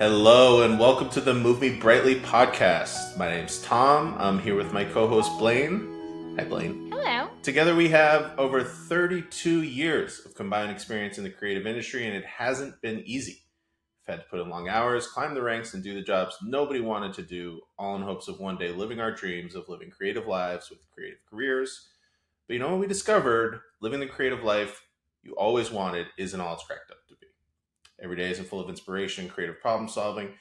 Hello and welcome to the Move Me Brightly podcast. My name's Tom. I'm here with my co-host Blayne. Hi Blayne. Hello. Together we have over 32 years of combined experience in the creative industry, and it hasn't been easy. We've had to put in long hours, climb the ranks, and do the jobs nobody wanted to do, all in hopes of one day living our dreams of living creative lives with creative careers. But you know what we discovered? Living the creative life you always wanted isn't all it's cracked up to be. Every day isn't full of inspiration, creative problem solving,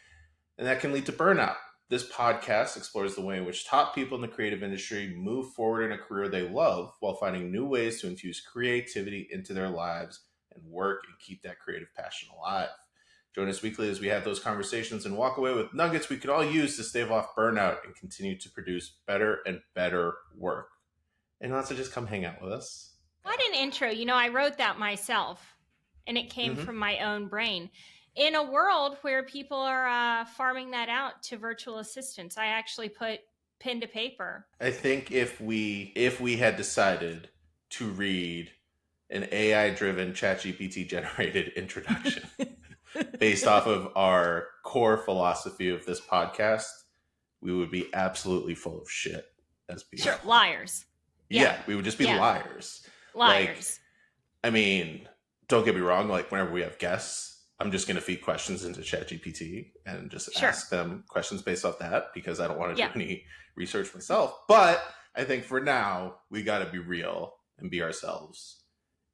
and that can lead to burnout. This podcast explores the way in which top people in the creative industry move forward in a career they love while finding new ways to infuse creativity into their lives and work and keep that creative passion alive. Join us weekly as we have those conversations and walk away with nuggets we could all use to stave off burnout and continue to produce better and better work. And also just come hang out with us. What an intro. I wrote that myself, and it came from my own brain. In a world where people are farming that out to virtual assistants, I actually put pen to paper. I think if we had decided to read an AI-driven ChatGPT generated introduction based off of our core philosophy of this podcast, we would be absolutely full of shit as people. Sure, liars. Yeah, we would just be liars. Liars. Don't get me wrong, whenever we have guests, I'm just going to feed questions into ChatGPT and just ask them questions based off that because I don't want to do any research myself. But I think for now, we got to be real and be ourselves.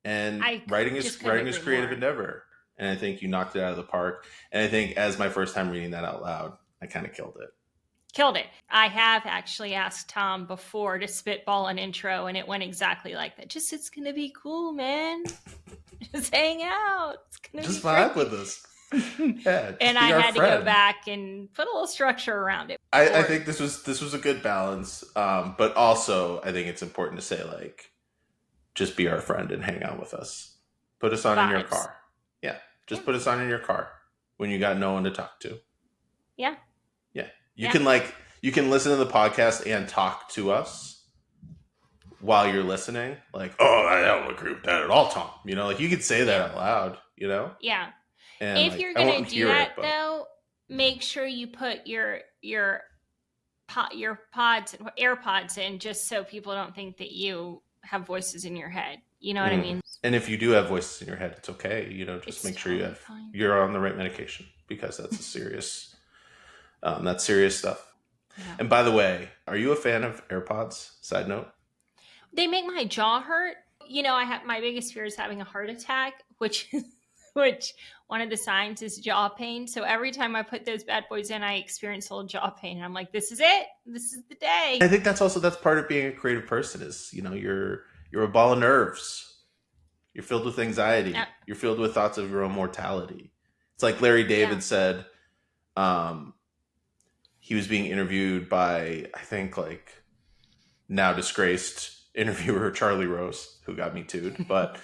And writing is creative endeavor. And I think you knocked it out of the park. And I think as my first time reading that out loud, I kind of killed it. I have actually asked Tom before to spitball an intro, and it went exactly like that. It's going to be cool, man. Just hang out. It's gonna just be vibe with us. Yeah, and I had to go back and put a little structure around it. I think this was a good balance, but also I think it's important to say just be our friend and hang out with us. Put us on in your car. Yeah, put us on in your car when you got no one to talk to. Yeah. You can listen to the podcast and talk to us while you're listening. I don't agree with that at all, Tom. You could say that out loud, Yeah. And if you're going to do that, though, make sure you put your AirPods in just so people don't think that you have voices in your head. You know what I mean? And if you do have voices in your head, it's okay. Just make sure you're on the right medication because that's serious stuff. Yeah. And by the way, are you a fan of AirPods? Side note. They make my jaw hurt. I have my biggest fear is having a heart attack, which one of the signs is jaw pain. So every time I put those bad boys in, I experience a little jaw pain. And I'm like, this is it. This is the day. I think that's part of being a creative person is, you're a ball of nerves. You're filled with anxiety. Yep. You're filled with thoughts of your own mortality. It's like Larry David said, he was being interviewed by, I think, now disgraced interviewer Charlie Rose, who got me too'd. But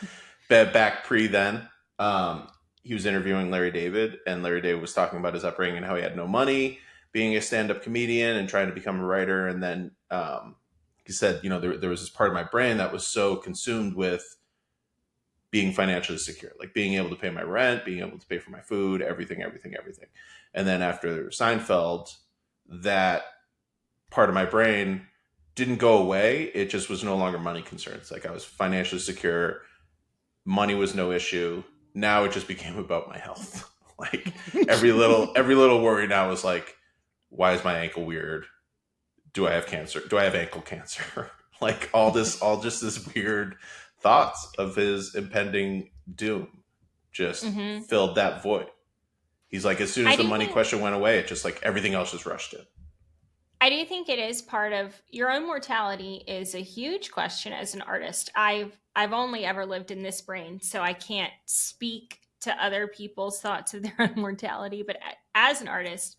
back then, he was interviewing Larry David, and Larry David was talking about his upbringing and how he had no money, being a stand-up comedian and trying to become a writer. And then he said, there was this part of my brain that was so consumed with being financially secure, being able to pay my rent, being able to pay for my food, everything. And then after Seinfeld, that part of my brain didn't go away. It just was no longer money concerns. I was financially secure. Money was no issue. Now it just became about my health. Every little worry now is why is my ankle weird? Do I have cancer? Do I have ankle cancer? all just this weird thoughts of his impending doom just filled that void. He's as soon as the money question went away, it just everything else just rushed in. I do think it is part of your own mortality is a huge question as an artist. I've only ever lived in this brain, so I can't speak to other people's thoughts of their own mortality. But as an artist,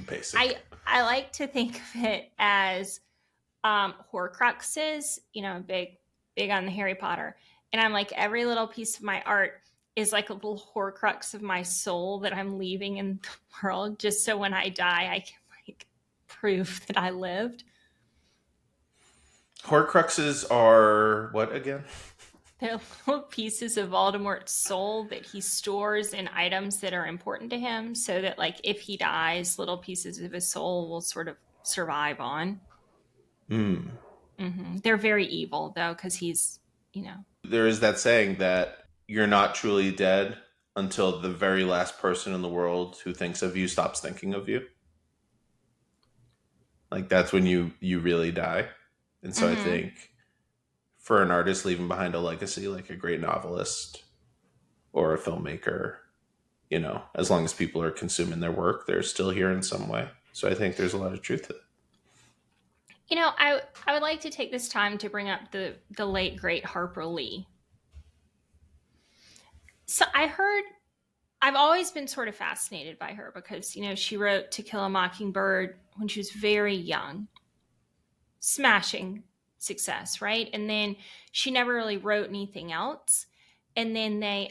I like to think of it as Horcruxes, big on the Harry Potter. And I'm every little piece of my art is a little Horcrux of my soul that I'm leaving in the world, just so when I die, I can prove that I lived. Horcruxes are what again? They're little pieces of Voldemort's soul that he stores in items that are important to him, so that like if he dies, little pieces of his soul will sort of survive on. Mm. They're very evil though, because he's, you know. There is that saying that you're not truly dead until the very last person in the world who thinks of you stops thinking of you. Like that's when you really die. And so I Hmm. think for an artist leaving behind a legacy like a great novelist or a filmmaker, as long as people are consuming their work, they're still here in some way. So I think there's a lot of truth to it. I would like to take this time to bring up the late great Harper Lee. So I heard I've always been sort of fascinated by her because she wrote To Kill a Mockingbird when she was very young, smashing success, right? And then she never really wrote anything else. And then they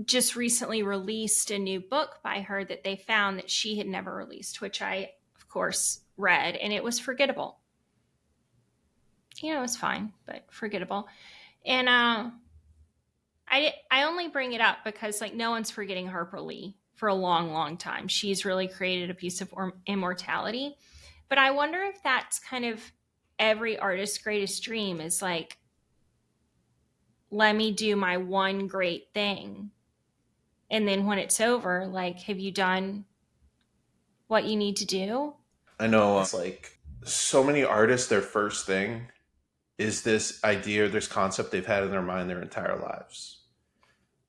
just recently released a new book by her that they found that she had never released, which I, of course, read, and it was forgettable. It was fine, but forgettable. And I only bring it up because like no one's forgetting Harper Lee for a long, long time. She's really created a piece of immortality. But I wonder if that's kind of every artist's greatest dream is like, let me do my one great thing. And then when it's over, like, have you done what you need to do? I know it's like so many artists, their first thing is this idea or this concept they've had in their mind their entire lives.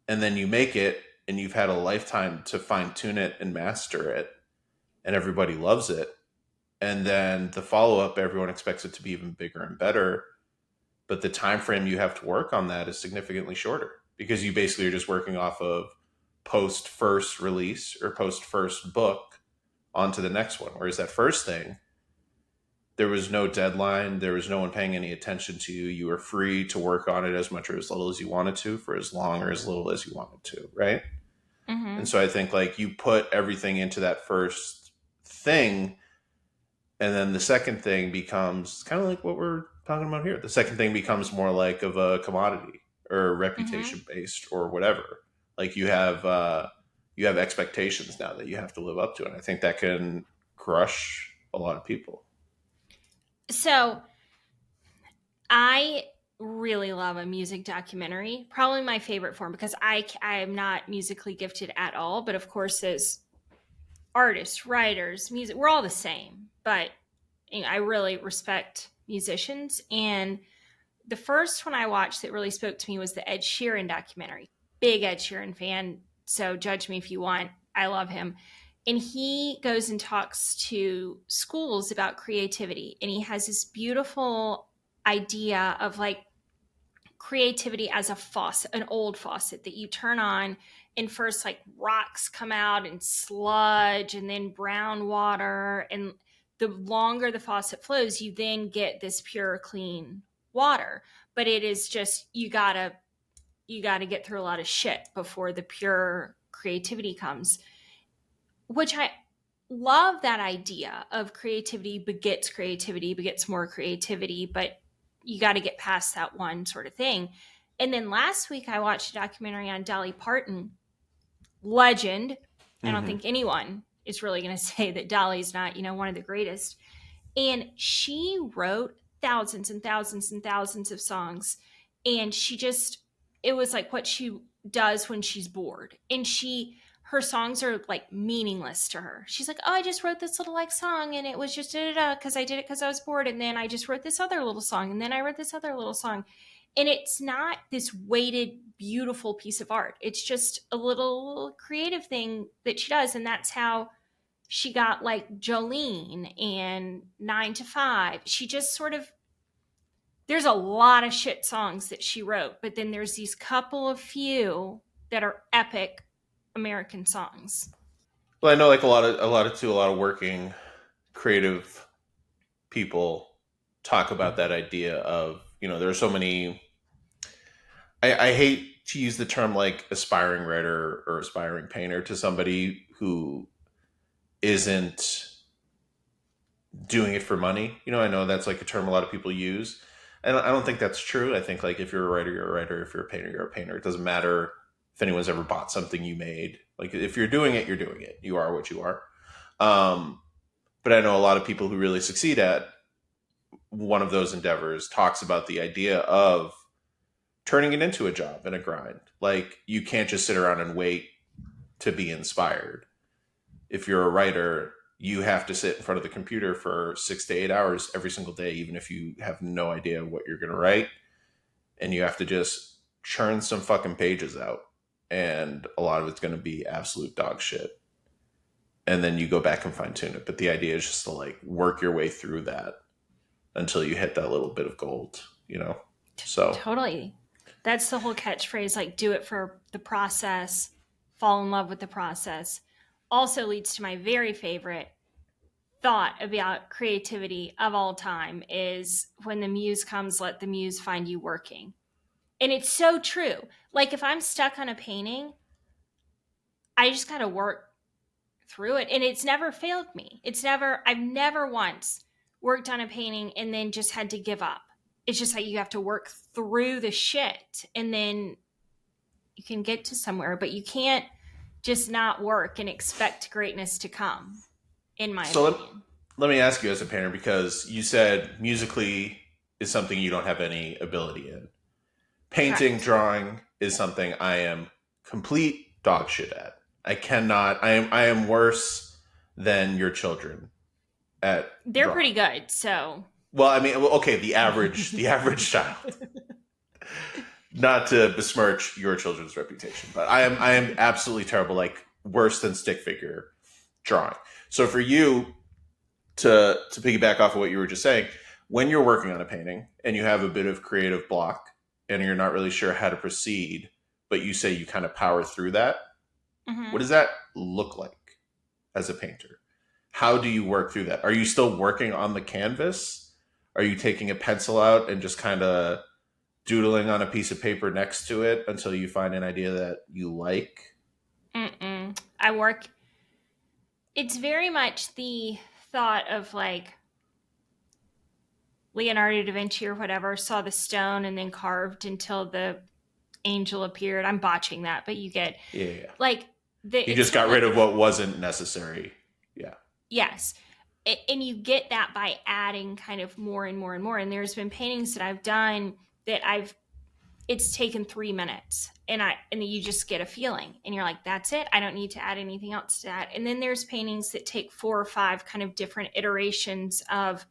And then you make it and you've had a lifetime to fine tune it and master it, and everybody loves it. And then the follow up, everyone expects it to be even bigger and better. But the time frame you have to work on that is significantly shorter because you basically are just working off of post first release or post first book onto the next one. Whereas that first thing, there was no deadline, there was no one paying any attention to you. You were free to work on it as much or as little as you wanted to for as long or as little as you wanted to, right? And Mm-hmm. so I think like you put everything into that first thing, and then the second thing becomes kind of like what we're talking about here. The second thing becomes more like of a commodity or Mm-hmm. reputation based or whatever. Like you have expectations now that you have to live up to, and I think that can crush a lot of people. So I really love a music documentary. Probably my favorite form because I am not musically gifted at all. But of course, as artists, writers, music, we're all the same. But I really respect musicians. And the first one I watched that really spoke to me was the Ed Sheeran documentary. Big Ed Sheeran fan. So judge me if you want. I love him. And he goes and talks to schools about creativity. And he has this beautiful idea of like creativity as a faucet, an old faucet that you turn on, and first like rocks come out and sludge and then brown water. And the longer the faucet flows, you then get this pure, clean water. But it is just you gotta get through a lot of shit before the pure creativity comes, which I love that idea of creativity begets more creativity, but you got to get past that one sort of thing. And then last week I watched a documentary on Dolly Parton, legend. I don't Hmm. think anyone is really going to say that Dolly's not, one of the greatest. And she wrote thousands and thousands and thousands of songs. And it was like what she does when she's bored. And her songs are like meaningless to her. She's like, oh, I just wrote this little like song and it was just da da da because I did it because I was bored. And then I just wrote this other little song and then I wrote this other little song. And it's not this weighted, beautiful piece of art. It's just a little creative thing that she does. And that's how she got like Jolene and 9 to 5. She just sort of, there's a lot of shit songs that she wrote, but then there's these couple of few that are epic American songs. Well, I know like a lot of working creative people talk about that idea of there are so many. I hate to use the term like aspiring writer or aspiring painter to somebody who isn't doing it for money. I know that's like a term a lot of people use, I don't think that's true. I think like if you're a writer, you're a writer. If you're a painter, you're a painter. It doesn't matter if anyone's ever bought something you made. Like if you're doing it, you're doing it. You are what you are. Um, but I know a lot of people who really succeed at one of those endeavors talks about the idea of turning it into a job and a grind. Like you can't just sit around and wait to be inspired. If you're a writer, you have to sit in front of the computer for 6 to 8 hours every single day, even if you have no idea what you're going to write. And you have to just churn some fucking pages out. And a lot of it's going to be absolute dog shit. And then you go back and fine tune it. But the idea is just to like work your way through that until you hit that little bit of gold, you know? So Totally. That's the whole catchphrase, like do it for the process, fall in love with the process. Also leads to my very favorite thought about creativity of all time is when the muse comes, let the muse find you working. And it's so true. Like if I'm stuck on a painting, I just got to work through it. And it's never failed me. I've never once worked on a painting and then just had to give up. It's just like you have to work through the shit and then you can get to somewhere, but you can't just not work and expect greatness to come, in my so opinion. let me ask you as a painter, because you said musically is something you don't have any ability in. Painting, Correct. drawing is something I am complete dog shit at. I cannot. I am worse than your children at They're drawing. pretty good, so. Well, I mean, okay, the average child. Not to besmirch your children's reputation, but I am absolutely terrible, like worse than stick figure drawing. So for you to piggyback off of what you were just saying, when you're working on a painting and you have a bit of creative block and you're not really sure how to proceed, but you say you kind of power through that, what Mhm. does that look like as a painter? How do you work through that? Are you still working on the canvas? Are you taking a pencil out and just kind of doodling on a piece of paper next to it until you find an idea that you like? Mm-mm. I work. It's very much the thought of like Leonardo da Vinci or whatever saw the stone and then carved until the angel appeared. I'm botching that, but you get Yeah, yeah. like You it's just kind got of rid like of what wasn't necessary. Yeah. yes. And you get that by adding kind of more and more and more. And there's been paintings that I've done that it's taken 3 minutes and you just get a feeling and you're like, that's it. I don't need to add anything else to that. And then there's paintings that take 4 or 5 kind of different iterations of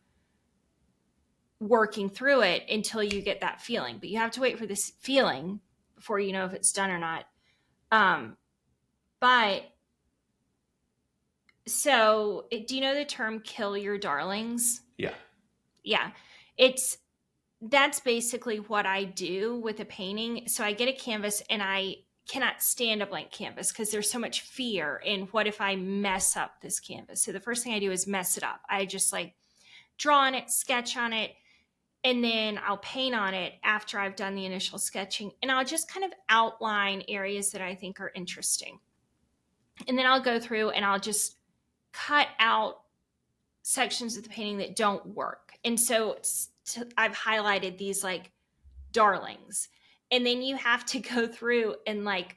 working through it until you get that feeling. But you have to wait for this feeling before you know if it's done or not. Um, but so do you know the term kill your darlings? Yeah. Yeah. It's that's basically what I do with a painting. So I get a canvas and I cannot stand a blank canvas because there's so much fear in what if I mess up this canvas. So the first thing I do is mess it up. I just like draw on it, sketch on it, and then I'll paint on it after I've done the initial sketching. And I'll just kind of outline areas that I think are interesting. And then I'll go through and I'll just cut out sections of the painting that don't work. And so I've highlighted these like darlings. And then you have to go through and like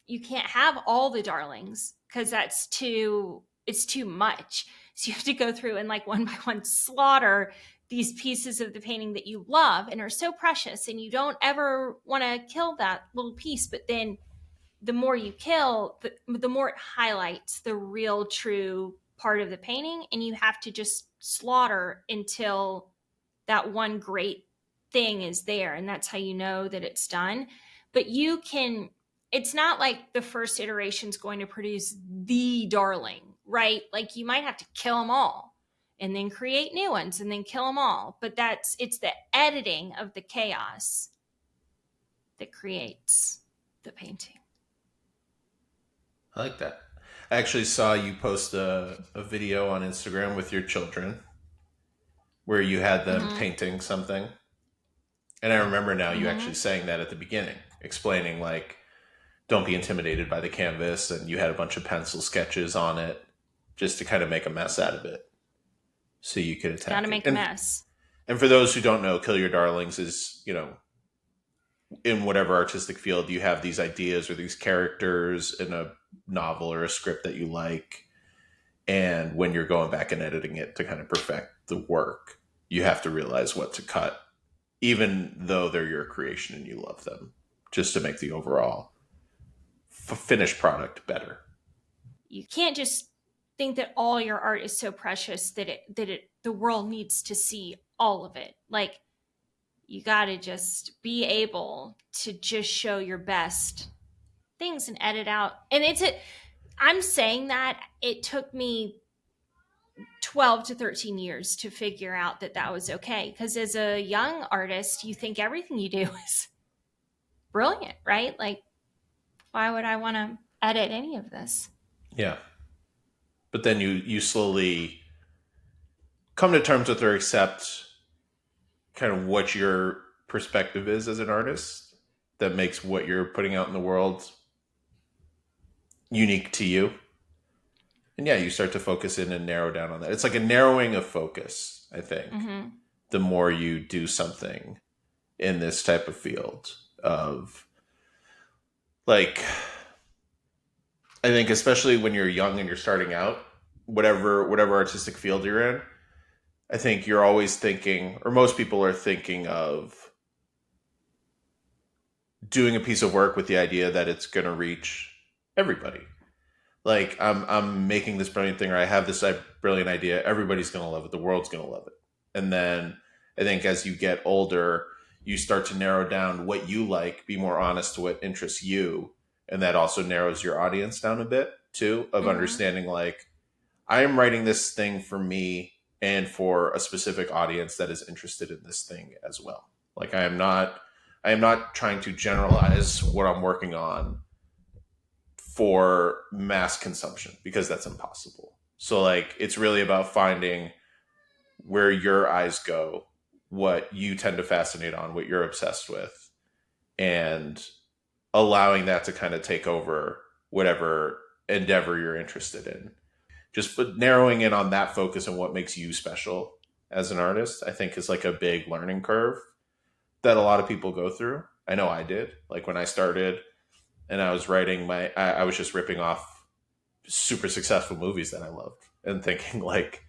you can't have all the darlings because it's too much. So you have to go through and like one by one slaughter these pieces of the painting that you love and are so precious and you don't ever want to kill that little piece, but then the more you kill, the more it highlights the real true part of the painting and you have to just slaughter until that one great thing is there and that's how you know that it's done. But you can it's not like the first iteration is going to produce the darling, right? Like you might have to kill them all and then create new ones and then kill them all, but it's the editing of the chaos that creates the painting. I like that. I actually saw you post a video on Instagram with your children where you had them Mm-hmm. painting something. And I remember now you Mm-hmm. actually saying that at the beginning, explaining like, don't be intimidated by the canvas. And you had a bunch of pencil sketches on it just to kind of make a mess out of it so you could Got to attack it. make a mess. And for those who don't know, Kill Your Darlings is, in whatever artistic field, you have these ideas or these characters in a novel or a script that you like. And when you're going back and editing it to kind of perfect the work, you have to realize what to cut, even though they're your creation and you love them, just to make the overall finished product better. You can't just think that all your art is so precious that the world needs to see all of it. Like, you got to just be able to just show your best things and edit out. And I'm saying that it took me 12 to 13 years to figure out that that was okay. Because as a young artist, you think everything you do is brilliant, right? Like, why would I want to edit any of this? Yeah. But then you slowly come to terms with or accept kind of what your perspective is as an artist that makes what you're putting out in the world unique to you. And yeah, you start to focus in and narrow down on that. It's like a narrowing of focus, I think. Mm-hmm. The more you do something in this type of field of, like, I think especially when you're young and you're starting out, whatever artistic field you're in, I think you're always thinking, or most people are thinking of doing a piece of work with the idea that it's going to reach everybody. Like, I'm making this brilliant thing, or I have this brilliant idea. Everybody's going to love it. The world's going to love it. And then I think as you get older, you start to narrow down what you like, be more honest to what interests you. And that also narrows your audience down a bit too, of understanding, like, I am writing this thing for me and for a specific audience that is interested in this thing as well. Like, I am not trying to generalize what I'm working on for mass consumption, because that's impossible. So, like, it's really about finding where your eyes go, what you tend to fascinate on, what you're obsessed with, and allowing that to kind of take over whatever endeavor you're interested in. Just narrowing in on that focus and what makes you special as an artist, I think, is like a big learning curve that a lot of people go through. I know I did. Like, when I started and I was writing I was just ripping off super successful movies that I loved and thinking, like,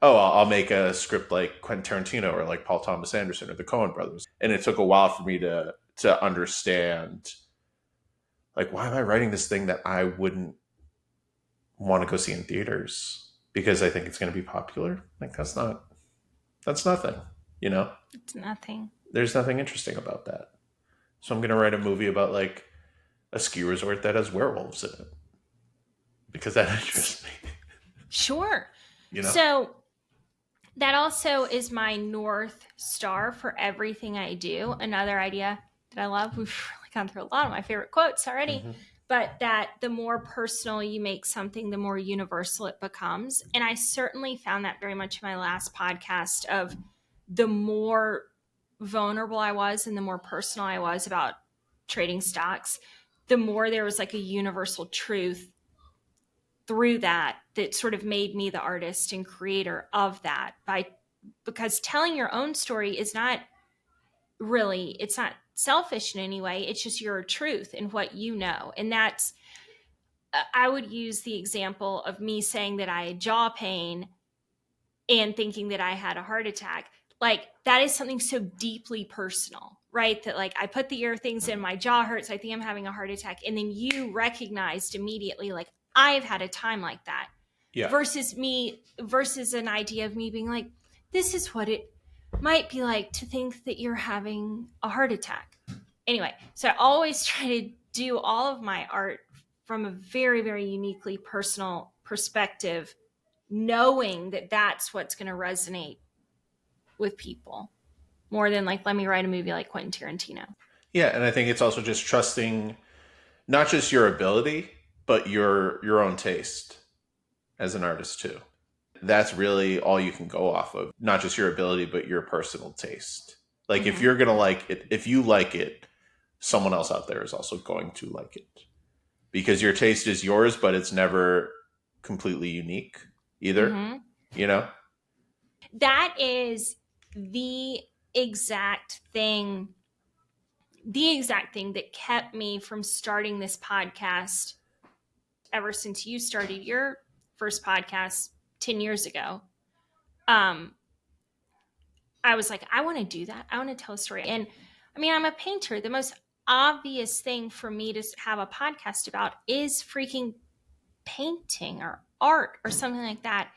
oh, I'll make a script like Quentin Tarantino or like Paul Thomas Anderson or the Coen brothers. And it took a while for me to understand, like, why am I writing this thing that I wouldn't want to go see in theaters because I think it's going to be popular? Like, that's nothing, It's nothing. There's nothing interesting about that. So I'm going to write a movie about, like, a ski resort that has werewolves in it because that interests me. Sure. So that also is my North Star for everything I do. Another idea that I love, we've really gone through a lot of my favorite quotes already, but that the more personal you make something, the more universal it becomes. And I certainly found that very much in my last podcast, of the more vulnerable I was and the more personal I was about trading stocks, the more there was like a universal truth through that sort of made me the artist and creator of that, because telling your own story is not really, it's not selfish in any way. It's just your truth and what you know. And that's, I would use the example of me saying that I had jaw pain and thinking that I had a heart attack. Like, that is something so deeply personal, right? That, like, I put the ear things in, my jaw hurts, I think I'm having a heart attack. And then you recognized immediately, like, I've had a time like that. Yeah. Versus an idea of me being like, this is what it might be like to think that you're having a heart attack. Anyway, so I always try to do all of my art from a very, very uniquely personal perspective, knowing that that's what's going to resonate with people more than, like, let me write a movie like Quentin Tarantino. Yeah, and I think it's also just trusting not just your ability, but your own taste as an artist too. That's really all you can go off of. Not just your ability, but your personal taste. Like, if you're going to like it, if you like it, someone else out there is also going to like it. Because your taste is yours, but it's never completely unique either. That is the exact thing that kept me from starting this podcast ever since you started your first podcast 10 years ago. I was like, I want to do that. I want to tell a story. And I mean, I'm a painter. The most obvious thing for me to have a podcast about is freaking painting or art or something like that.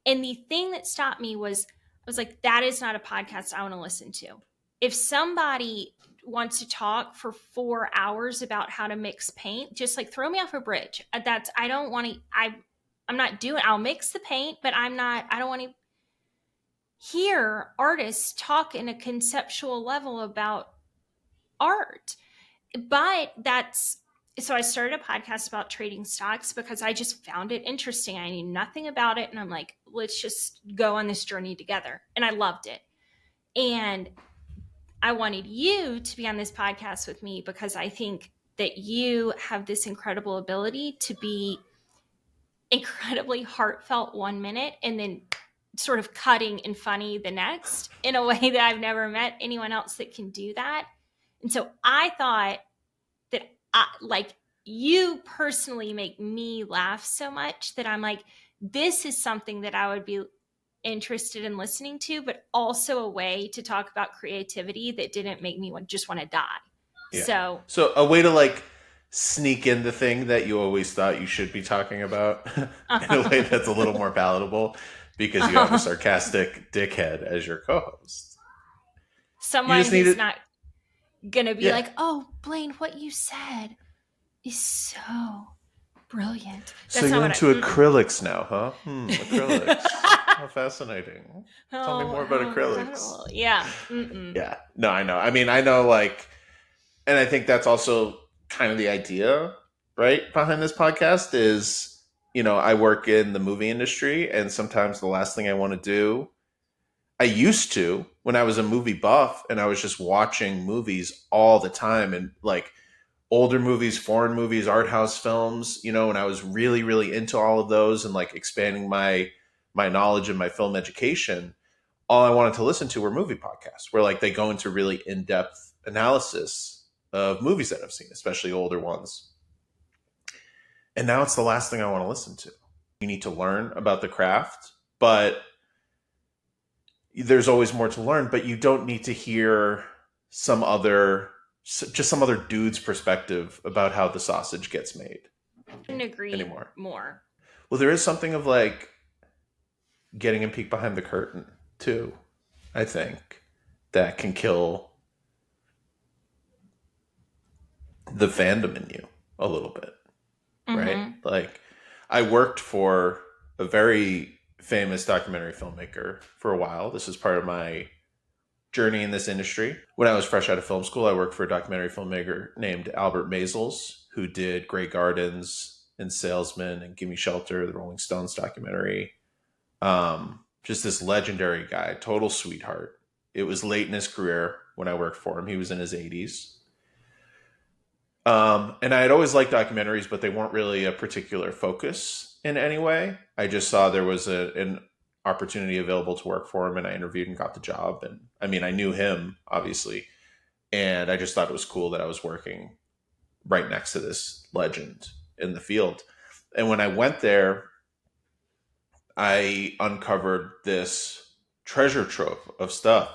And the thing that stopped me was, I was like, that is not a podcast I want to listen to. If somebody wants to talk for 4 hours about how to mix paint, just like throw me off a bridge. I don't want to, I'm not doing, I'll mix the paint, but I don't want to hear artists talk in a conceptual level about art. But so I started a podcast about trading stocks because I just found it interesting. I knew nothing about it. And I'm like, let's just go on this journey together. And I loved it. And I wanted you to be on this podcast with me because I think that you have this incredible ability to be incredibly heartfelt 1 minute and then sort of cutting and funny the next, in a way that I've never met anyone else that can do that. And so I thought that like you personally make me laugh so much that I'm like, this is something that I would be interested in listening to, but also a way to talk about creativity that didn't make me just want to die. Yeah. So a way to like sneak in the thing that you always thought you should be talking about in a way that's a little more palatable because you have a sarcastic dickhead as your co-host. Someone who's not gonna be like, oh, Blayne, what you said is so brilliant. That's so you're into acrylics now, huh? Acrylics. How fascinating. Tell me more about acrylics. Incredible. Yeah. Yeah. No, I know. I mean, I know, like, and I think that's also kind of the idea, right, behind this podcast is, you know, I work in the movie industry, and sometimes the last thing I want to do, I used to when I was a movie buff and I was just watching movies all the time, and like older movies, foreign movies, art house films, you know, and I was really, really into all of those and like expanding my knowledge and my film education. All I wanted to listen to were movie podcasts where like they go into really in-depth analysis of movies that I've seen, especially older ones. And now it's the last thing I want to listen to. You need to learn about the craft, but there's always more to learn, but you don't need to hear some other dude's perspective about how the sausage gets made. I couldn't agree anymore. More. Well, there is something of like getting a peek behind the curtain too, I think, that can kill the fandom in you a little bit, right? Like, I worked for a very famous documentary filmmaker for a while. This is part of my journey in this industry. When I was fresh out of film school, I worked for a documentary filmmaker named Albert Maysles, who did Grey Gardens and Salesman and Gimme Shelter, the Rolling Stones documentary. Just this legendary guy, total sweetheart. It was late in his career when I worked for him. He was in his 80s. And I had always liked documentaries, but they weren't really a particular focus in any way. I just saw there was an opportunity available to work for him, and I interviewed and got the job. And I mean, I knew him, obviously, and I just thought it was cool that I was working right next to this legend in the field. And when I went there, I uncovered this treasure trove of stuff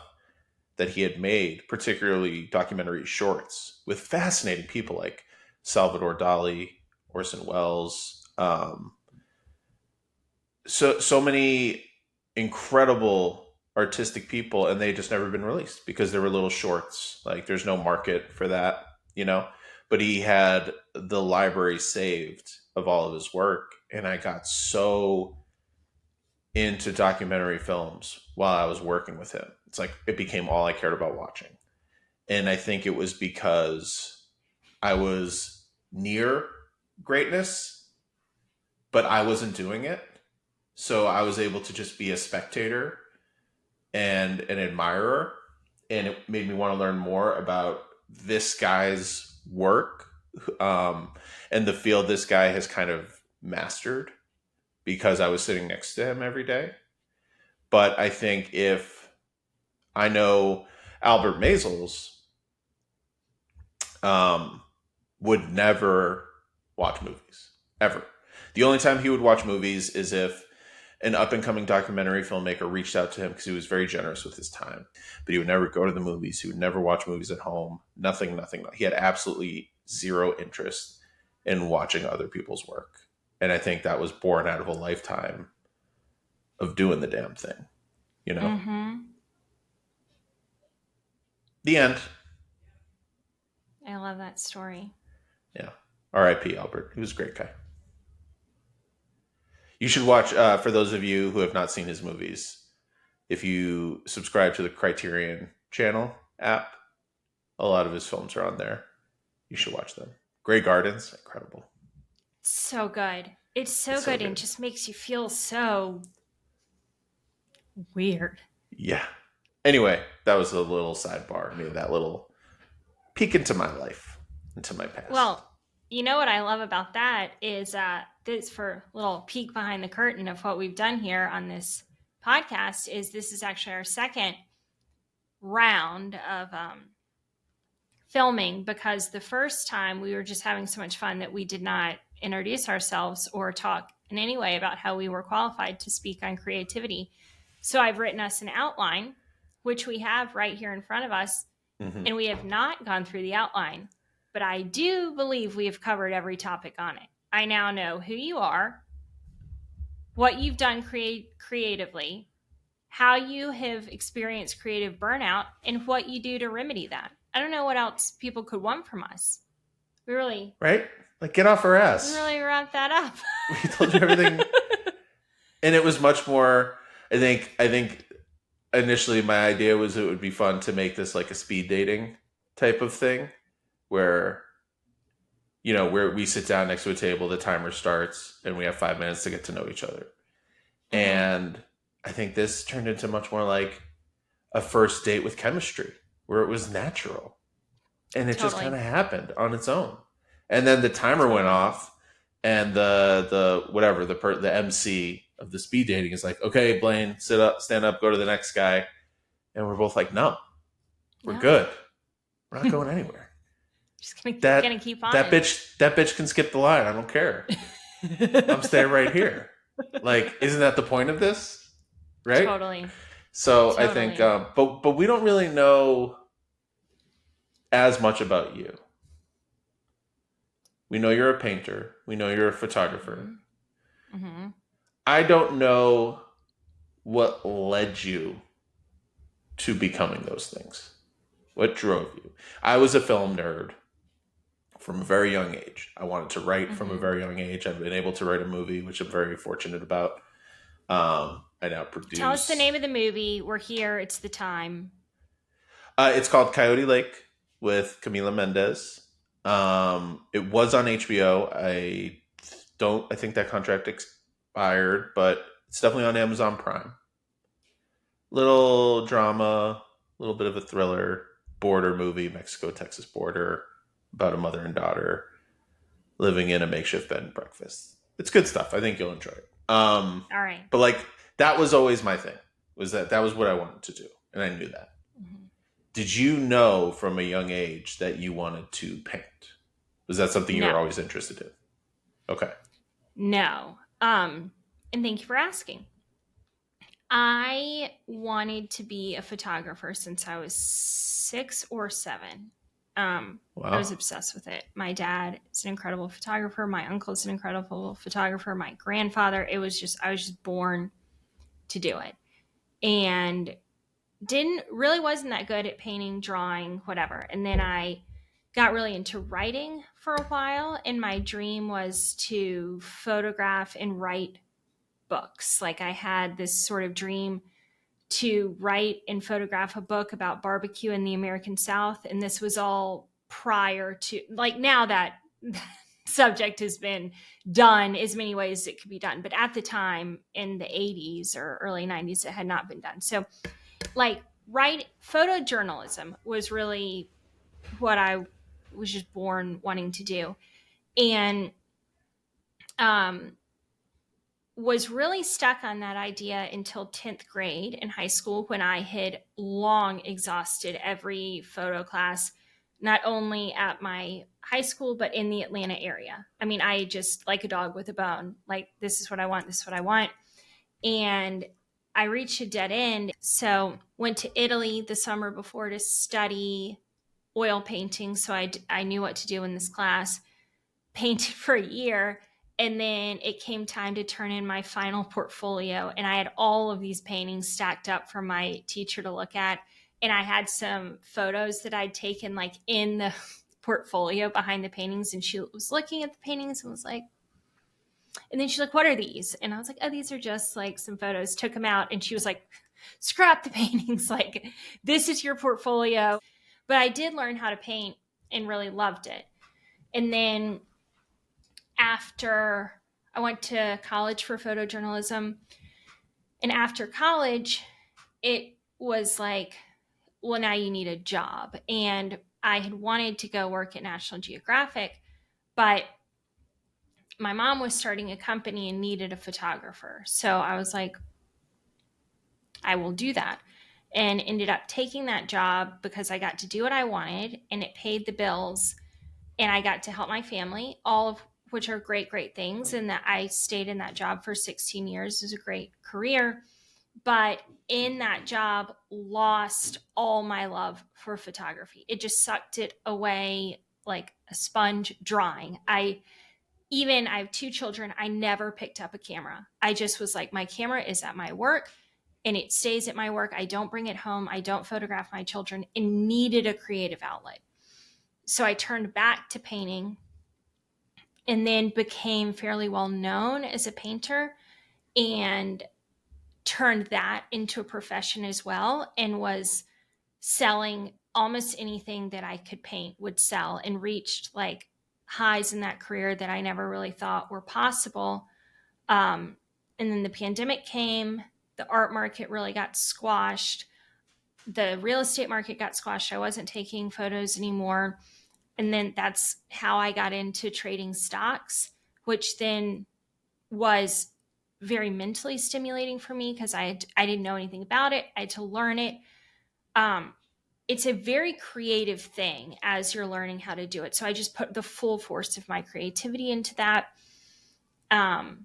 that he had made, particularly documentary shorts with fascinating people like Salvador Dali, Orson Welles. So many incredible artistic people, and they just never been released because they were little shorts. Like, there's no market for that, you know? But he had the library saved of all of his work, and I got so into documentary films while I was working with him. It's like it became all I cared about watching. And I think it was because I was near greatness, but I wasn't doing it. So I was able to just be a spectator and an admirer. And it made me want to learn more about this guy's work and the field this guy has kind of mastered, because I was sitting next to him every day. But I think if I know Albert Maysles um, would never watch movies ever. The only time he would watch movies is if an up and coming documentary filmmaker reached out to him because he was very generous with his time. But he would never go to the movies. He would never watch movies at home. Nothing, nothing. He had absolutely zero interest in watching other people's work. And I think that was born out of a lifetime of doing the damn thing, you know? Mm-hmm. The end. I love that story. Yeah. R.I.P. Albert. He was a great guy. You should watch, for those of you who have not seen his movies, if you subscribe to the Criterion Channel app, a lot of his films are on there. You should watch them. Grey Gardens, incredible. So good. It's so good and just makes you feel so weird. Yeah. Anyway, that was a little sidebar. Maybe that little peek into my life, into my past. Well, you know what I love about that is this for a little peek behind the curtain of what we've done here on this podcast is this is actually our second round of filming because the first time we were just having so much fun that we did not introduce ourselves or talk in any way about how we were qualified to speak on creativity. So I've written us an outline, which we have right here in front of us, and we have not gone through the outline, but I do believe we have covered every topic on it. I now know who you are, what you've done creatively, how you have experienced creative burnout, and what you do to remedy that. I don't know what else people could want from us. We really... Right? Like, get off our ass. We really wrapped that up. We told you everything. And it was much more, I think initially my idea was it would be fun to make this like a speed dating type of thing where, you know, where we sit down next to a table, the timer starts, and we have 5 minutes to get to know each other. And I think this turned into much more like a first date with chemistry, where it was natural. And it just kind of happened on its own. And then the timer went off, and the MC of the speed dating is like, okay, Blayne, sit up, stand up, go to the next guy. And we're both like, no, we're good. We're not going anywhere. Just gonna keep on. That bitch can skip the line. I don't care. I'm staying right here. Like, isn't that the point of this? Right? Totally. So totally. I think, but we don't really know as much about you. We know you're a painter. We know you're a photographer. Mm-hmm. I don't know what led you to becoming those things. What drove you? I was a film nerd from a very young age. I wanted to write from a very young age. I've been able to write a movie, which I'm very fortunate about. I now produce. Tell us the name of the movie. We're here. It's the time. It's called Coyote Lake with Camila Mendes. It was on HBO. I think that contract expired, but it's definitely on Amazon Prime. Little drama, a little bit of a thriller, border movie, Mexico-Texas border, about a mother and daughter living in a makeshift bed and breakfast. It's good stuff. I think you'll enjoy it. All right. But like, that was always my thing, was that was what I wanted to do. And I knew that. Mm-hmm. Did you know from a young age that you wanted to paint? Was that something you were always interested in? Okay. No. And thank you for asking. I wanted to be a photographer since I was 6 or 7. Wow. I was obsessed with it. My dad is an incredible photographer. My uncle is an incredible photographer. My grandfather, I was just born to do it. And wasn't that good at painting, drawing, whatever. And then I got really into writing for a while. And my dream was to photograph and write books. Like, I had this sort of dream to write and photograph a book about barbecue in the American South. And this was all prior to, like, now that subject has been done as many ways as it could be done. But at the time in the 80s or early 90s, it had not been done. So like, photojournalism was really what I was just born wanting to do. And was really stuck on that idea until 10th grade in high school, when I had long exhausted every photo class, not only at my high school, but in the Atlanta area. I mean, I just, like a dog with a bone, like, this is what I want, this is what I want. And I reached a dead end. So went to Italy the summer before to study oil painting. So I knew what to do in this class, painted for a year. And then it came time to turn in my final portfolio. And I had all of these paintings stacked up for my teacher to look at. And I had some photos that I'd taken, like, in the portfolio behind the paintings. And she was looking at the paintings and was like, and then she's like, what are these? And I was like, oh, these are just like some photos. Took them out. And she was like, scrap the paintings. Like, this is your portfolio. But I did learn how to paint and really loved it. And then after I went to college for photojournalism, and after college, it was like, well, now you need a job. And I had wanted to go work at National Geographic, but my mom was starting a company and needed a photographer. So I was like, I will do that. And ended up taking that job because I got to do what I wanted and it paid the bills and I got to help my family, all of which are great, great things. And that I stayed in that job for 16 years. It was a great career. But in that job, lost all my love for photography. It just sucked it away like a sponge drying. I have two children. I never picked up a camera. I just was like, my camera is at my work and it stays at my work. I don't bring it home. I don't photograph my children, and needed a creative outlet. So I turned back to painting and then became fairly well known as a painter, and turned that into a profession as well, and was selling almost anything that I could paint would sell, and reached like highs in that career that I never really thought were possible. And then the pandemic came, the art market really got squashed, the real estate market got squashed. I wasn't taking photos anymore. And then that's how I got into trading stocks, which then was very mentally stimulating for me because I didn't know anything about it. I had to learn it. Um, it's a very creative thing as you're learning how to do it. So I just put the full force of my creativity into that. I've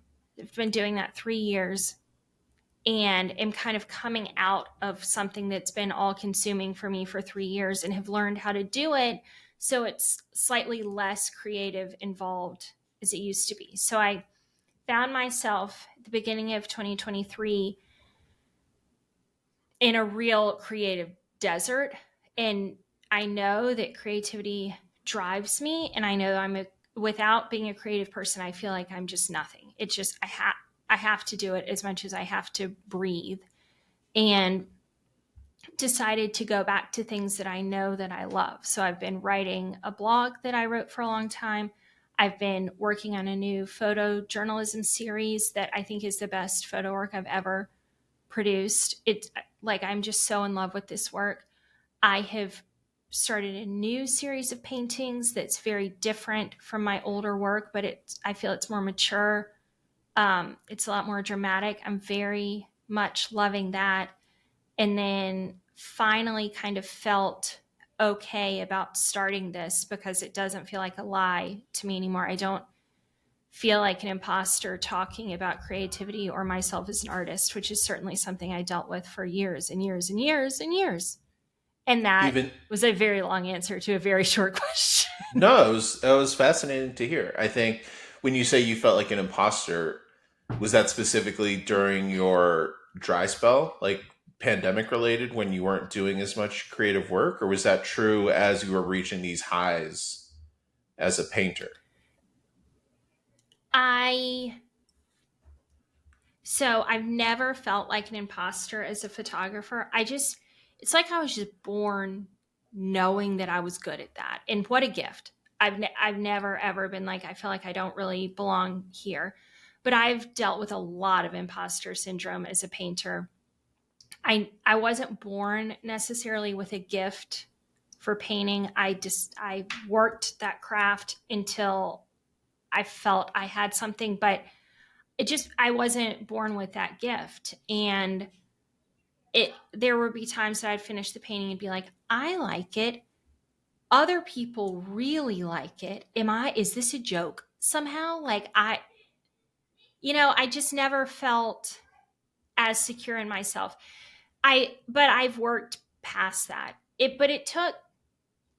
been doing that 3 years and am kind of coming out of something that's been all consuming for me for 3 years, and have learned how to do it so it's slightly less creative involved as it used to be. So I found myself at the beginning of 2023 in a real creative desert. And I know that creativity drives me. And I know without being a creative person, I feel like I'm just nothing. It's just, I have to do it as much as I have to breathe. And decided to go back to things that I know that I love. So I've been writing a blog that I wrote for a long time. I've been working on a new photojournalism series that I think is the best photo work I've ever produced. It's like, I'm just so in love with this work. I have started a new series of paintings that's very different from my older work, but I feel it's more mature. It's a lot more dramatic. I'm very much loving that. And then finally kind of felt okay about starting this because it doesn't feel like a lie to me anymore. I don't feel like an imposter talking about creativity or myself as an artist, which is certainly something I dealt with for years and years and years and years. And that Even was a very long answer to a very short question. no, it was fascinating to hear. I think when you say you felt like an imposter, was that specifically during your dry spell, like pandemic related, when you weren't doing as much creative work, or was that true as you were reaching these highs as a painter? I So I've never felt like an imposter as a photographer. It's like I was just born knowing that I was good at that. And what a gift. I've never ever been like, I feel like I don't really belong here. But I've dealt with a lot of imposter syndrome as a painter. I wasn't born necessarily with a gift for painting. I worked that craft until I felt I had something, but I wasn't born with that gift. And there would be times that I'd finish the painting and be like, I like it. Other people really like it. Is this a joke somehow? Like, I just never felt as secure in myself. But I've worked past that. But it took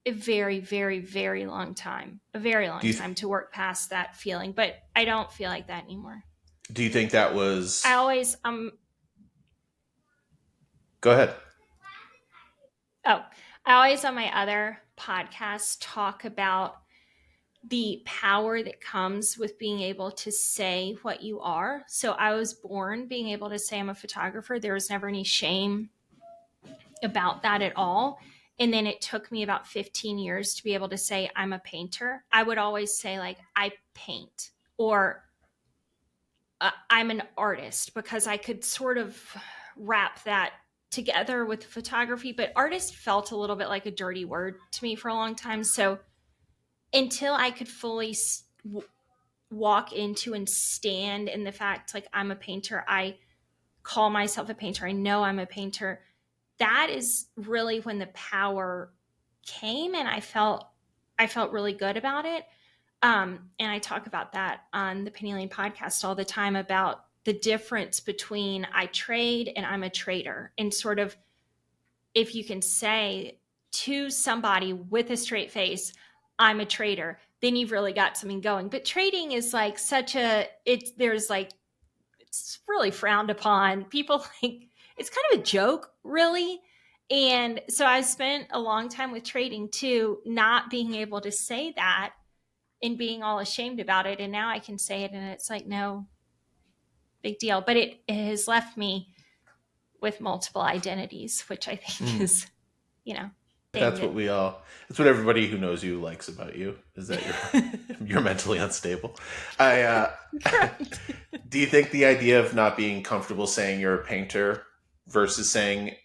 a very, very, very long time, Do you to work past that feeling. But I don't feel like that anymore. do you think that I was? always, Go ahead. oh, I always on my other podcasts talk about the power that comes with being able to say what you are. So I was born being able to say I'm a photographer. There was never any shame about that at all. And then it took me about 15 years to be able to say I'm a painter. I would always say, like, I paint, or I'm an artist, because I could sort of wrap that together with photography. But artist felt a little bit like a dirty word to me for a long time. So until I could fully walk into and stand in the fact, like, I'm a painter, I call myself a painter, I know I'm a painter, that is really when the power came, and I felt really good about it. And I talk about that on the Penny Lane podcast all the time, about the difference between I trade and I'm a trader. And sort of, if you can say to somebody with a straight face, I'm a trader, then you've really got something going. But trading is like it's really frowned upon. People like it's kind of a joke, really. And so I spent a long time with trading too, not being able to say that and being all ashamed about it. And now I can say it, and it's like, no big deal. But it has left me with multiple identities, which I think Mm. is, you know, thing That's that what we all. That's what everybody who knows you likes about you, is that you're mentally unstable. I right. Do you think the idea of not being comfortable saying you're a painter versus saying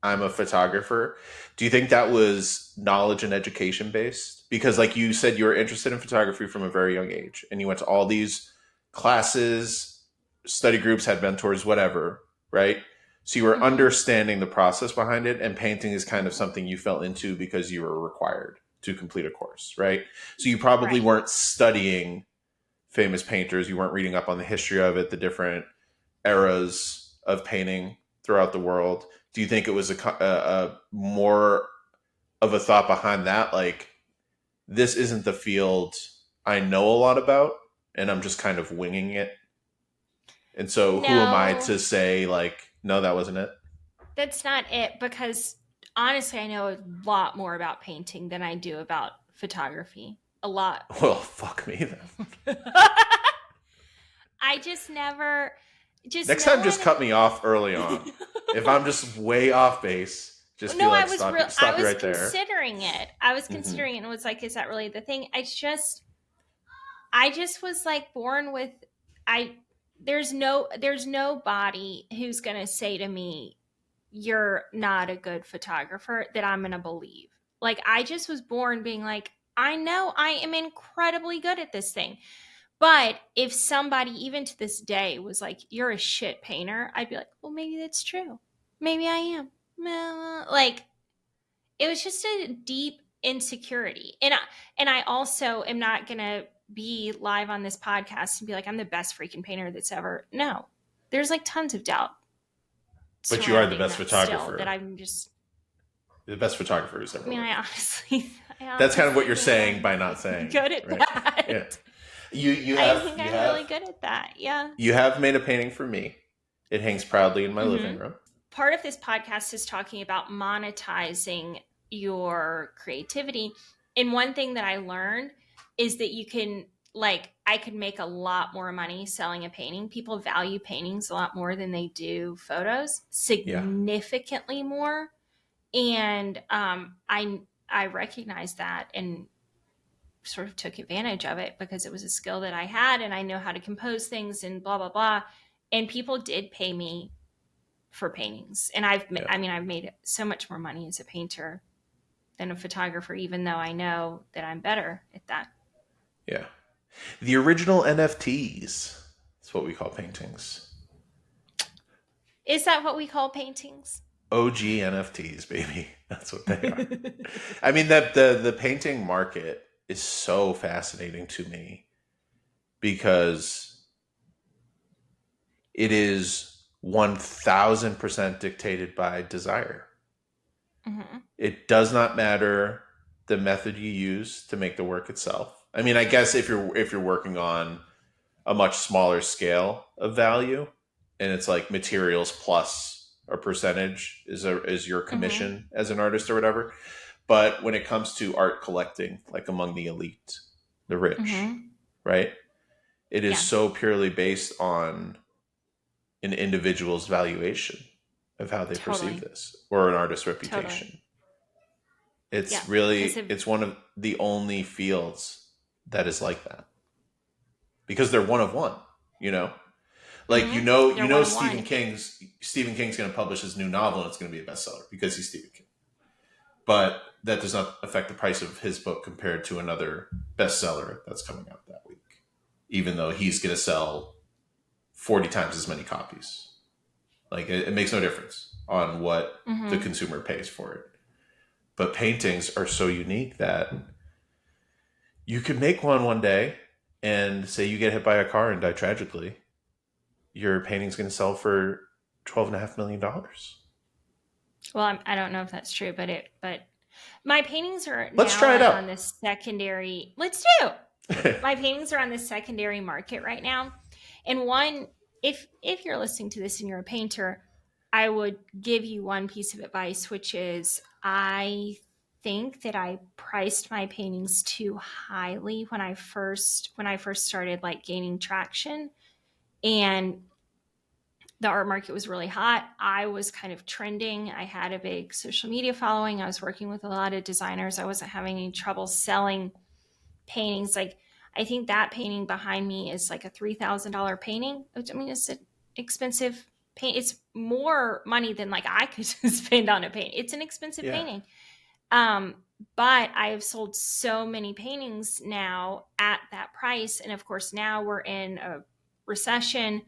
I'm a photographer, do you think that was knowledge and education based? Because, like you said, you were interested in photography from a very young age, and you went to all these classes, study groups, had mentors, whatever, right? So you were Mm-hmm. understanding the process behind it, and painting is kind of something you fell into because you were required to complete a course, right? So you probably Right. weren't studying famous painters, you weren't reading up on the history of it, the different eras of painting throughout the world. Do you think it was a more of a thought behind that, like, this isn't the field I know a lot about, and I'm just kind of winging it, and so who am I No, to say, like, no, that wasn't it? that's not it, because honestly, I know a lot more about painting than I do about photography. A lot. Well, fuck me then. I just never, just Next no time, just one. cut me off early on. If I'm just way off base, just be No, like, stop, I stop you was right there. considering it. I was Hmm. considering it and was like, is that really the thing? I just was like born with, I, there's nobody who's going to say to me, you're not a good photographer, that I'm going to believe. Like, I just was born being like, I know I am incredibly good at this thing. But if somebody, even to this day, was like, you're a shit painter, I'd be like, well, maybe that's true. Maybe I am. Like, it was just a deep insecurity. And I also am not going to be live on this podcast and be like, I'm the best freaking painter that's ever. No. There's like tons of doubt But you are the surrounding best that still, that photographer. I'm just, The best photographer who's I ever mean, lived. I That's kind of what honestly you're think saying I'm by not saying, good at right? Yeah. that. You I have think I'm really good at that. Yeah. you have made a painting for me. It hangs proudly in my living Mm-hmm. room. Part of this podcast is talking about monetizing your creativity. And one thing that I learned is that you can, like, I could make a lot more money selling a painting. People value paintings a lot more than they do photos, Yeah. significantly more. And I recognized that and sort of took advantage of it, because it was a skill that I had, and I know how to compose things and blah blah blah. And people did pay me for paintings. And Yeah. I've made so much more money as a painter than a photographer, even though I know that I'm better at that. Yeah. The original NFTs. It's what we call paintings. Is that what we call paintings? OG NFTs, baby. That's what they are. I mean, that the painting market is so fascinating to me because it is 1000% dictated by desire. Mm-hmm. It does not matter the method you use to make the work itself. I mean, I guess if you're working on a much smaller scale of value, and it's like materials plus a percentage is your Mm-hmm. commission as an artist or whatever. But when it comes to art collecting, like among the elite, the rich, Mm-hmm. right? It is Yeah, so purely based on an individual's valuation of how they perceive totally. this or an artist's Totally. reputation. Yeah. It's Because really if it's one of the only fields that is like that because they're one of one, you know? Like mm-hmm, you they're know one of one. Stephen King's going to publish his new novel and it's going to be a bestseller because he's Stephen King. But that does not affect the price of his book compared to another bestseller that's coming out that week, even though he's going to sell 40 times as many copies. Like it makes no difference on what the Mm-hmm. consumer pays for it. But paintings are so unique that you could make one day and say you get hit by a car and die tragically. Your painting's going to sell for $12.5 million. Well, I don't know if that's true, but my paintings are Let's now try it like out. on this secondary. Let's do. My paintings are on the secondary market right now. And one, if you're listening to this and you're a painter, I would give you one piece of advice, which is I think that I priced my paintings too highly when I first started like gaining traction. And the art market was really hot. I was kind of trending. I had a big social media following. I was working with a lot of designers. I wasn't having any trouble selling paintings. Like, I think that painting behind me is like a $3,000 painting. Which, I mean, it's an expensive paint. It's more money than like I could spend on a paint. It's an expensive Yeah. painting. Um, but I have sold so many paintings now at that price. And of course, now we're in a recession.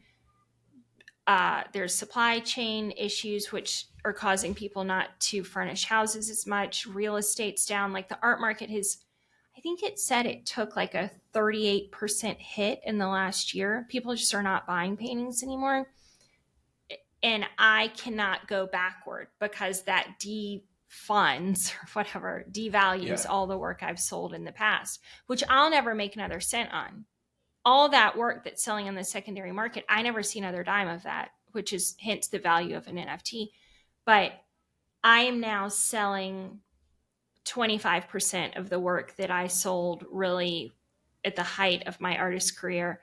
There's supply chain issues, which are causing people not to furnish houses as much. Real estate's down. Like the art market has, I think it said it took like a 38% hit in the last year. People just are not buying paintings anymore. And I cannot go backward because that defunds or whatever, devalues Yeah. all the work I've sold in the past, which I'll never make another cent on. All that work that's selling on the secondary market, I never see another dime of that, which is hence the value of an NFT. But I am now selling 25% of the work that I sold really at the height of my artist career.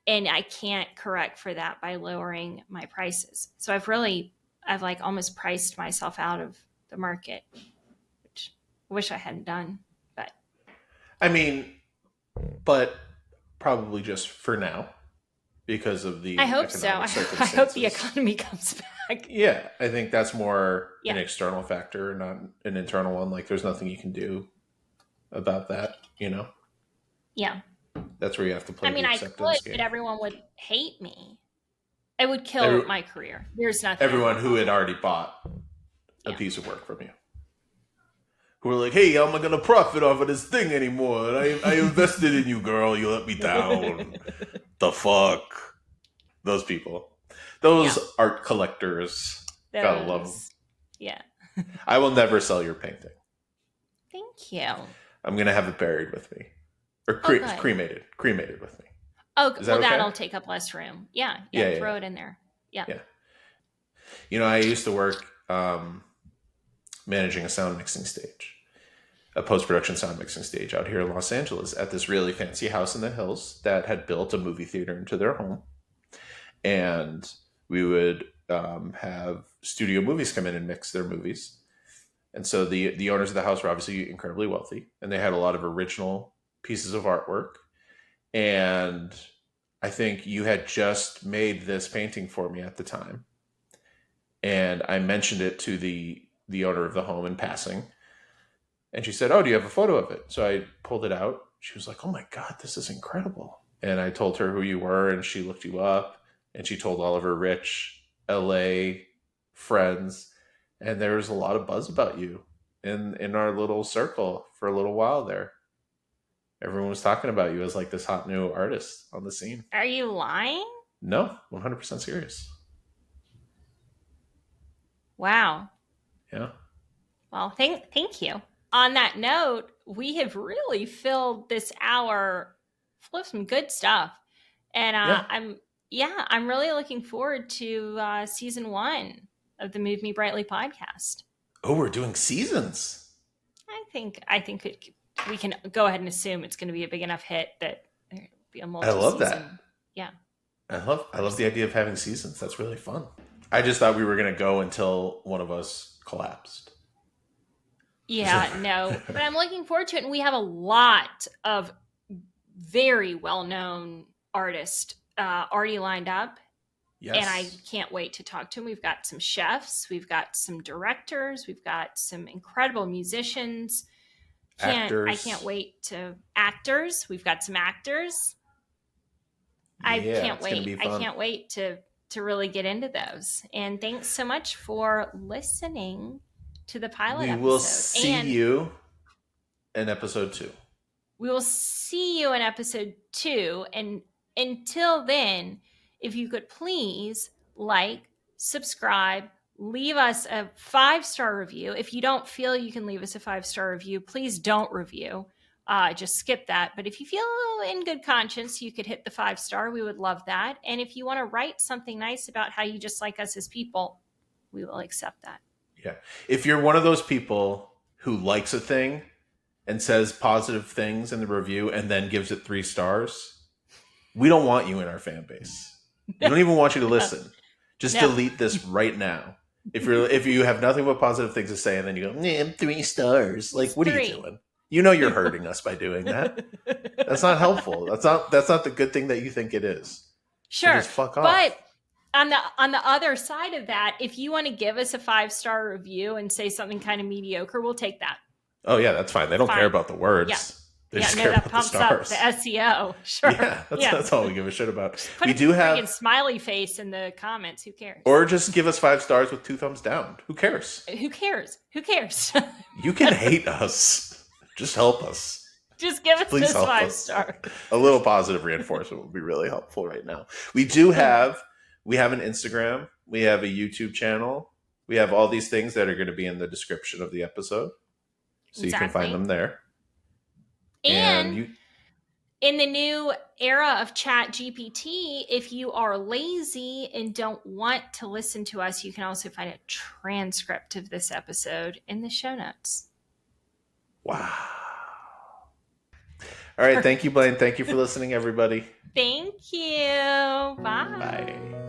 And I can't correct for that by lowering my prices. So I've like almost priced myself out of the market, which I wish I hadn't done. But I mean, but probably just for now because of I the hope so. economic I hope the circumstances. economy comes back. Yeah, I think that's more an Yeah. external factor, not an internal one. Like, there's nothing you can do about that. You know, Yeah. that's where you have to I play the mean, I could, acceptance but game. everyone would hate me. It would kill Every, my career. There's nothing I everyone could who do. had already bought a Yeah. piece of work from you, who were like, "Hey, I'm not gonna profit off of this thing anymore. I invested in you, girl. You let me down. The fuck." Those people, Yeah. those art collectors, gotta love them. Those. Yeah. I will never sell your painting. Thank you. I'm gonna have it buried with me, or Oh, good. cremated with me. Oh, Is that well, okay? that'll take up less room. Yeah. Yeah, Yeah. yeah, Throw yeah. it in there. Yeah. Yeah. You know, I used to work managing a sound mixing stage, a post production sound mixing stage out here in Los Angeles at this really fancy house in the hills that had built a movie theater into their home. And we would have studio movies come in and mix their movies. And so the owners of the house were obviously incredibly wealthy, and they had a lot of original pieces of artwork. And I think you had just made this painting for me at the time, and I mentioned it to the owner of the home in passing, and she said, "Oh, do you have a photo of it?" So I pulled it out. She was like, "Oh my god, this is incredible." And I told her who you were, and she looked you up, and she told all of her rich LA friends, and there was a lot of buzz about you in our little circle for a little while there. Everyone was talking about you as like this hot new artist on the scene. Are you lying? No, 100% serious. Wow. Yeah. Well, thank you. On that note, we have really filled this hour full of some good stuff, and Yeah. I'm really looking forward to season 1 of the Move Me Brightly podcast. Oh, we're doing seasons. We can go ahead and assume it's going to be a big enough hit that there'll be a I love that. multi-season. Yeah. I love the idea of having seasons. That's really fun. I just thought we were going to go until one of us collapsed. Yeah, no, but I'm looking forward to it. And we have a lot of very well-known artists already lined up. Yes. And I can't wait to talk to them. We've got some chefs, we've got some directors, we've got some incredible musicians. Actors. I can't wait to actors. We've got some actors. I can't wait. I can't wait to really get into those. And thanks so much for listening to the pilot episode. We will see you in episode 2. We will see you in episode 2. And until then, if you could please like, subscribe, leave us a 5-star review. If you don't feel you can leave us a 5-star review, please don't review. Just skip that. But if you feel in good conscience, you could hit the 5-star. We would love that. And if you want to write something nice about how you just like us as people, we will accept that. Yeah. If you're one of those people who likes a thing and says positive things in the review and then gives it 3 stars, we don't want you in our fan base. We don't even want you to listen. Just delete this right now. If you have nothing but positive things to say and then you go, 3 stars. Like, what are you doing? You know you're hurting us by doing that. That's not helpful. That's not the good thing that you think it is. Sure. So just fuck off. But on the other side of that, if you want to give us a 5-star review and say something kind of mediocre, we'll take that. Oh yeah, that's fine. They don't care about the words. Yeah. They just care about the stars. That pumps up the SEO. Sure. Yeah, that's all we give a shit about. Put we do have a smiley face in the comments. Who cares? Or just give us 5 stars with 2 thumbs down. Who cares? Who cares? Who cares? You can hate us. Just help us. Just give us this 5-star. A little positive reinforcement would be really helpful right now. We have an Instagram. We have a YouTube channel. We have all these things that are going to be in the description of the episode. So you can find them there. And in the new era of Chat GPT, if you are lazy and don't want to listen to us, you can also find a transcript of this episode in the show notes. Wow. All right. Thank you, Blayne. Thank you for listening, everybody. Thank you. Bye. Bye.